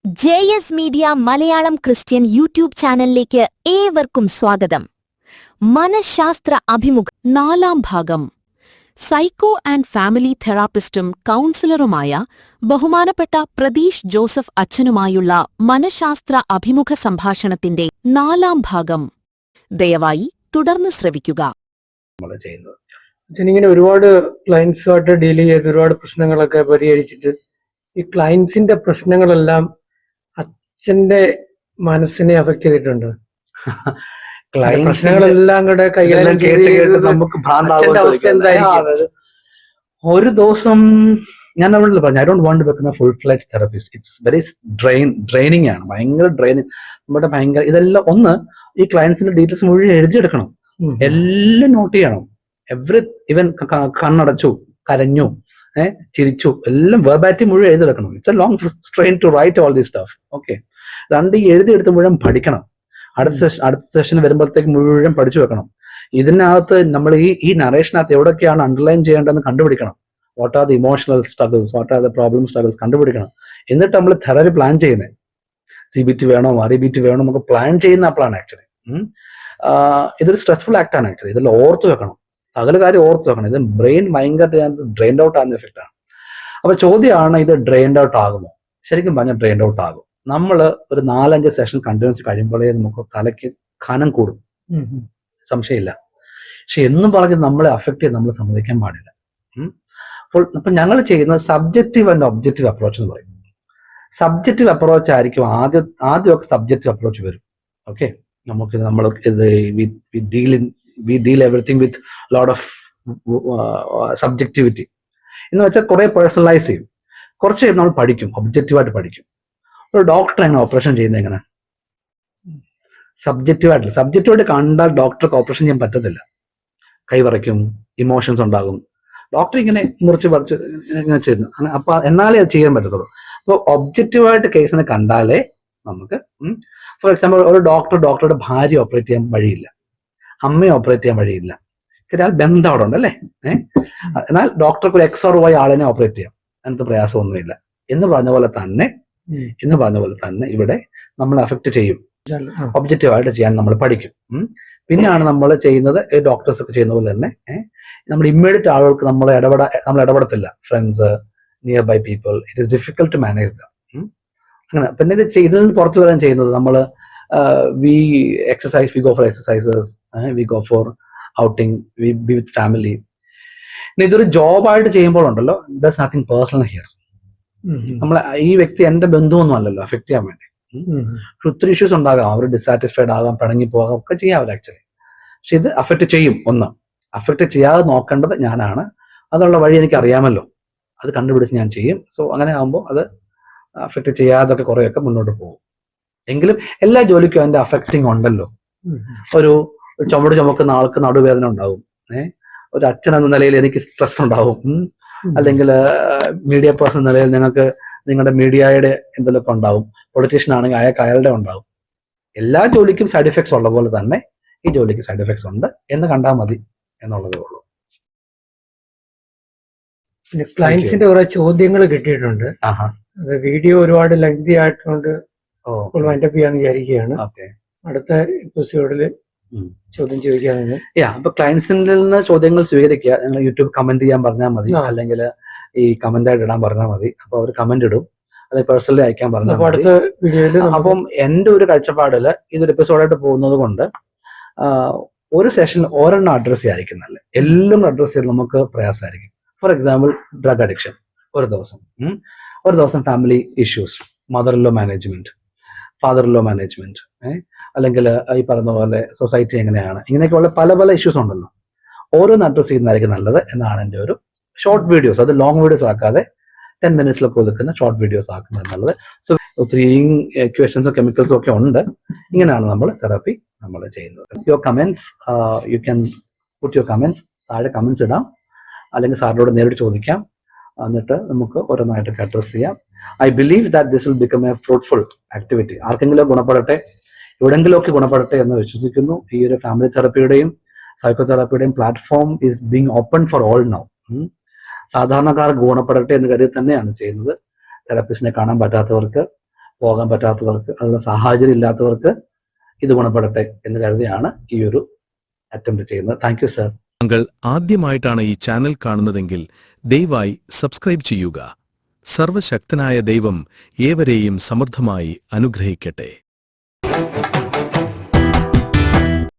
JS media Malayalam Christian YouTube ചാനലിലേക്ക് ഏവർക്കും സ്വാഗതം. മനഃശാസ്ത്ര അഭിമുഖം 4-ാം ഭാഗം. സൈക്കോ ആൻഡ് ഫാമിലി തെറാപ്പിസ്റ്റും കൗൺസിലറുമായ ബഹുമാനപ്പെട്ട പ്രതീഷ് ജോസഫ് അച്ഛനുമായുള്ള മനഃശാസ്ത്ര അഭിമുഖ സംഭാഷണത്തിന്റെ 4-ാം ഭാഗം. ദയവായി തുടർന്ന് ശ്രവിക്കുക. ഇങ്ങനെ ഒരുപാട് ക്ലയൻസുമായിട്ട് ഡീൽ ചെയ്ത് ഒരുപാട് പ്രശ്നങ്ങളൊക്കെ പരിഹരിച്ചിട്ട് ഈ ക്ലയൻസിന്റെ പ്രശ്നങ്ങളെല്ലാം അച്ഛന്റെ മനസ്സിനെ അഫക്ട് ചെയ്തിട്ടുണ്ട്. പ്രശ്നങ്ങളെല്ലാം കൂടെ കൈകാര്യം ചെയ്ത് നമുക്ക് അവസ്ഥ എന്തായിരിക്കും? ഒരു ദിവസം ഞാൻ അവിടെ പറഞ്ഞു, I don't want to become a full fledge therapist. It's very draining ആണ്, ഭയങ്കര ഡ്രെയിനിങ്. നമ്മുടെ ഭയങ്കര ഇതെല്ലാം ഒന്ന് ഈ ക്ലയൻസിന്റെ ഡീറ്റെയിൽസ് മുഴുവൻ എഴുതിയെടുക്കണം, എല്ലാം നോട്ട് ചെയ്യണം. ഇവൻ കണ്ണടച്ചു, കരഞ്ഞു, ചിരിച്ചു, എല്ലാം വെർബാറ്റി മുഴുവൻ എഴുതിയെടുക്കണം. It's a long strain to write all this stuff. Okay, രണ്ട് ഈ എഴുതിയെടുത്ത് മുഴുവൻ പഠിക്കണം. അടുത്ത സെഷൻ വരുമ്പോഴത്തേക്ക് മുഴുവൻ പഠിച്ചു വെക്കണം. ഇതിനകത്ത് നമ്മൾ ഈ നറേഷനകത്ത് എവിടെയൊക്കെയാണ് അണ്ടർലൈൻ ചെയ്യേണ്ടതെന്ന് കണ്ടുപിടിക്കണം. What are the emotional struggles, what are the problem struggles കണ്ടുപിടിക്കണം. എന്നിട്ട് നമ്മൾ തെറപ്പി പ്ലാൻ ചെയ്യുന്നത്. CBT വേണോ, REBT വേണോ നമുക്ക് പ്ലാൻ ചെയ്യുന്ന അപ്പോഴാണ് ആക്ച്വലി. ഇതൊരു സ്ട്രെസ്ഫുൾ ആക്ട് ആണ് ആക്ച്വലി. ഇതെല്ലാം ഓർത്ത് വെക്കണം, സകല കാര്യം ഓർത്ത് വെക്കണം. ഇത് ബ്രെയിൻ ഭയങ്കര ഡ്രെയിൻഡ് ഔട്ട് ആകുന്ന എഫക്റ്റ് ആണ്. അപ്പൊ ചോദ്യമാണ്, ഇത് ഡ്രെയിൻഡ് ഔട്ട് ആകുമോ? ശരിക്കും പറഞ്ഞാൽ ഡ്രെയിൻഡ് ഔട്ട് ആകും. നമ്മൾ ഒരു 4-5 സെഷൻ കണ്ടിന്യൂസ് കഴിയുമ്പോഴേ നമുക്ക് തലയ്ക്ക് കനം കൂടും, സംശയമില്ല. പക്ഷെ എന്നും പറഞ്ഞ് നമ്മളെ അഫക്ട് ചെയ്ത് നമ്മൾ സമ്മതിക്കാൻ പാടില്ല. അപ്പൊ ഞങ്ങൾ ചെയ്യുന്നത് സബ്ജക്റ്റീവ് ആൻഡ് ഒബ്ജക്റ്റീവ് അപ്രോച്ച് എന്ന് പറയും. സബ്ജക്റ്റീവ് അപ്രോച്ച് ആയിരിക്കും ആദ്യമൊക്കെ സബ്ജക്റ്റീവ് അപ്രോച്ച് വരും. ഓക്കെ, നമ്മൾ we deal everything with lot of subjectivity എന്ന് വെച്ചാൽ കുറെ പേഴ്സണലൈസ് ചെയ്യും. കുറച്ച് നമ്മൾ പഠിക്കും, ഒബ്ജക്റ്റീവായിട്ട് പഠിക്കും. ഒരു ഡോക്ടർ എങ്ങനെ ഓപ്പറേഷൻ ചെയ്യുന്നത് എങ്ങനെ? സബ്ജക്റ്റീവായിട്ട് കണ്ടാൽ ഡോക്ടർക്ക് ഓപ്പറേഷൻ ചെയ്യാൻ പറ്റത്തില്ല. കൈവറയ്ക്കും, ഇമോഷൻസ് ഉണ്ടാകും. ഡോക്ടർ ഇങ്ങനെ മുറിച്ച് പറിച്ച് ഇങ്ങനെ ചെയ്യുന്നു. അപ്പൊ എന്നാലേ അത് ചെയ്യാൻ പറ്റത്തുള്ളൂ. അപ്പോൾ ഒബ്ജക്റ്റീവായിട്ട് കേസിനെ കണ്ടാലേ നമുക്ക്, ഫോർ എക്സാമ്പിൾ ഒരു ഡോക്ടറുടെ ഭാര്യ ഓപ്പറേറ്റ് ചെയ്യാൻ വഴിയില്ല, അമ്മയെ ഓപ്പറേറ്റ് ചെയ്യാൻ വഴിയില്ല. ബന്ധം അവിടെ ഉണ്ട് അല്ലേ? എന്നാൽ ഡോക്ടർക്ക് ഒരു X or Y ആളിനെ ഓപ്പറേറ്റ് ചെയ്യാം, അങ്ങനത്തെ പ്രയാസമൊന്നുമില്ല. എന്ന് പറഞ്ഞ പോലെ തന്നെ ഇവിടെ നമ്മൾ അഫക്ട് ചെയ്യും. ഒബ്ജക്റ്റീവായിട്ട് ചെയ്യാൻ നമ്മൾ പഠിക്കും. പിന്നെയാണ് നമ്മൾ ചെയ്യുന്നത് ഡോക്ടേഴ്സ് ഒക്കെ ചെയ്യുന്ന പോലെ തന്നെ നമ്മൾ ഇമ്മീഡിയറ്റ് ആളുകൾക്ക് നമ്മൾ ഇടപെടത്തില്ല. Friends, nearby people, it is difficult to manage them. അങ്ങനെ പിന്നെ ഇതിൽ നിന്ന് പുറത്തു വരാൻ ചെയ്യുന്നത് നമ്മൾ we exercise, we go for exercises, we go for outing, we be with family. ഇതൊരു ജോബായിട്ട് ചെയ്യുമ്പോഴുണ്ടല്ലോ, there's nothing personal here. നമ്മൾ ഈ വ്യക്തി എന്റെ ബന്ധുവൊന്നും അല്ലല്ലോ അഫക്ട് ചെയ്യാൻ വേണ്ടി. ഒത്തിരി ഇഷ്യൂസ് ഉണ്ടാകാം, അവർ ഡിസാറ്റിസ്ഫൈഡ് ആകാം, പിണങ്ങി പോകാം, ഒക്കെ ചെയ്യാവില്ല ആക്ച്വലി. പക്ഷെ ഇത് അഫക്ട് ചെയ്യും. അഫക്ട് ചെയ്യാതെ നോക്കേണ്ടത് ഞാനാണ്. അതുള്ള വഴി എനിക്ക് അറിയാമല്ലോ, അത് കണ്ടുപിടിച്ച് ഞാൻ ചെയ്യും. സോ അങ്ങനെ ആകുമ്പോൾ അത് അഫക്ട് ചെയ്യാതൊക്കെ കുറെയൊക്കെ മുന്നോട്ട് പോകും. എങ്കിലും എല്ലാ ജോലിക്കും അതിന്റെ അഫക്റ്റിംഗ് ഉണ്ടല്ലോ. ഒരു ചുമക്കുന്ന ആൾക്ക് നടുവേദന ഉണ്ടാവും, ഒരു അച്ഛൻ എന്ന നിലയിൽ എനിക്ക് സ്ട്രെസ് ഉണ്ടാവും, അല്ലെങ്കിൽ മീഡിയ പേഴ്സൺ എന്ന നിലയിൽ നിങ്ങൾക്ക് നിങ്ങളുടെ മീഡിയയുടെ എന്തെങ്കിലുമൊക്കെ ഉണ്ടാവും, പൊളിറ്റീഷ്യൻ ആണെങ്കിൽ അയാളുടെ ഉണ്ടാവും. എല്ലാ ജോലിക്കും സൈഡ് എഫക്ട്സ് ഉള്ള പോലെ തന്നെ ഈ ജോലിക്ക് സൈഡ് എഫക്ട്സ് ഉണ്ട് എന്ന് കണ്ടാൽ മതി എന്നുള്ളതേ ഉള്ളൂ. ക്ലയൻസിന്റെ കുറെ ചോദ്യങ്ങൾ കിട്ടിയിട്ടുണ്ട്. വീഡിയോ ഒരുപാട് ലെങ്തി ആയിട്ടുണ്ട്, വൈൻഡപ്പ് ചെയ്യാന്ന് വിചാരിക്കുകയാണ്. അടുത്ത എപ്പിസോഡിൽ ചോദ്യം ചോദിക്കാമെന്ന്. അപ്പൊ ക്ലയൻസിന്റെ നിന്ന് ചോദ്യങ്ങൾ സ്വീകരിക്കുക. നിങ്ങൾ യൂട്യൂബ് കമന്റ് ചെയ്യാൻ പറഞ്ഞാൽ മതി, അല്ലെങ്കിൽ ഈ കമന്റ് ആയിട്ട് ഇടാൻ പറഞ്ഞാൽ മതി. അപ്പൊ അവർ കമന്റ് ഇടും, അല്ലെങ്കിൽ പേഴ്സണലി അയക്കാൻ പറഞ്ഞാൽ മതി. അടുത്ത വീഡിയോയിൽ അപ്പം എന്റെ ഒരു കാഴ്ചപ്പാടില് ഇതൊരു എപ്പിസോഡായിട്ട് പോകുന്നത് കൊണ്ട് ഒരു സെഷനിൽ ഒരെണ്ണം അഡ്രസ് ചെയ്യാതിരിക്കുന്നല്ലേ, എല്ലാം അഡ്രസ് ചെയ്ത് നമുക്ക് പ്രയാസമായിരിക്കും. ഫോർ എക്സാമ്പിൾ ഡ്രഗ് അഡിക്ഷൻ ഒരു ദിവസം family issues, mother in law management, father in law management, അല്ലെങ്കിൽ ഈ പറഞ്ഞ പോലെ സൊസൈറ്റി എങ്ങനെയാണ്, ഇങ്ങനെയൊക്കെയുള്ള പല ഇഷ്യൂസ് ഉണ്ടല്ലോ. ഓരോന്ന് അഡ്രസ് ചെയ്യുന്നതായിരിക്കും നല്ലത് എന്നാണ് എൻ്റെ ഒരു ഷോർട്ട് വീഡിയോസ്. അത് ലോങ് വീഡിയോസ് ആക്കാതെ 10 മിനിറ്റ്സിലൊക്കെ ഒതുക്കുന്ന ഷോർട്ട് വീഡിയോസ് ആക്കുന്നത് നല്ലത്. സോ ഒത്തിരി ഇക്വേഷൻസും കെമിക്കൽസും ഒക്കെ ഉണ്ട്. ഇങ്ങനെയാണ് നമ്മൾ തെറാപ്പി ചെയ്യുന്നത്. Your comments, you can put your comments. താഴെ കമന്റ്സ് ഇടാം, അല്ലെങ്കിൽ സാറിനോട് നേരിട്ട് ചോദിക്കാം. എന്നിട്ട് നമുക്ക് ഓരോന്നായിട്ട് അഡ്രസ് ചെയ്യാം. I believe that this will become a fruitful activity. ആർക്കെങ്കിലും ഗുണപ്പെടട്ടെ, എവിടെങ്കിലുമൊക്കെ ഗുണപ്പെടട്ടെ എന്ന് വിശ്വസിക്കുന്നു. ഈ ഒരു ഫാമിലി തെറാപ്പിയുടെയും സൈക്കോ തെറാപ്പിയുടെയും platform is being open for all now. സാധാരണക്കാർക്ക് ഗുണപ്പെടട്ടെ എന്ന് കരുതി തന്നെയാണ് ചെയ്യുന്നത്. തെറാപ്പിസ്റ്റിനെ കാണാൻ പറ്റാത്തവർക്ക്, പോകാൻ പറ്റാത്തവർക്ക്, അതിനുള്ള സാഹചര്യം ഇല്ലാത്തവർക്ക് ഇത് ഗുണപ്പെടട്ടെ എന്ന് കരുതിയാണ് ഈ ഒരു അറ്റംപ്റ്റ് ചെയ്യുന്നത്. Thank you sir. താങ്കൾ ആദ്യമായിട്ടാണ് ഈ ചാനൽ കാണുന്നതെങ്കിൽ ദയവായി സബ്സ്ക്രൈബ് ചെയ്യുക. സർവശക്തനായ ദൈവം ഏവരെയും സമൃദ്ധമായി അനുഗ്രഹിക്കട്ടെ.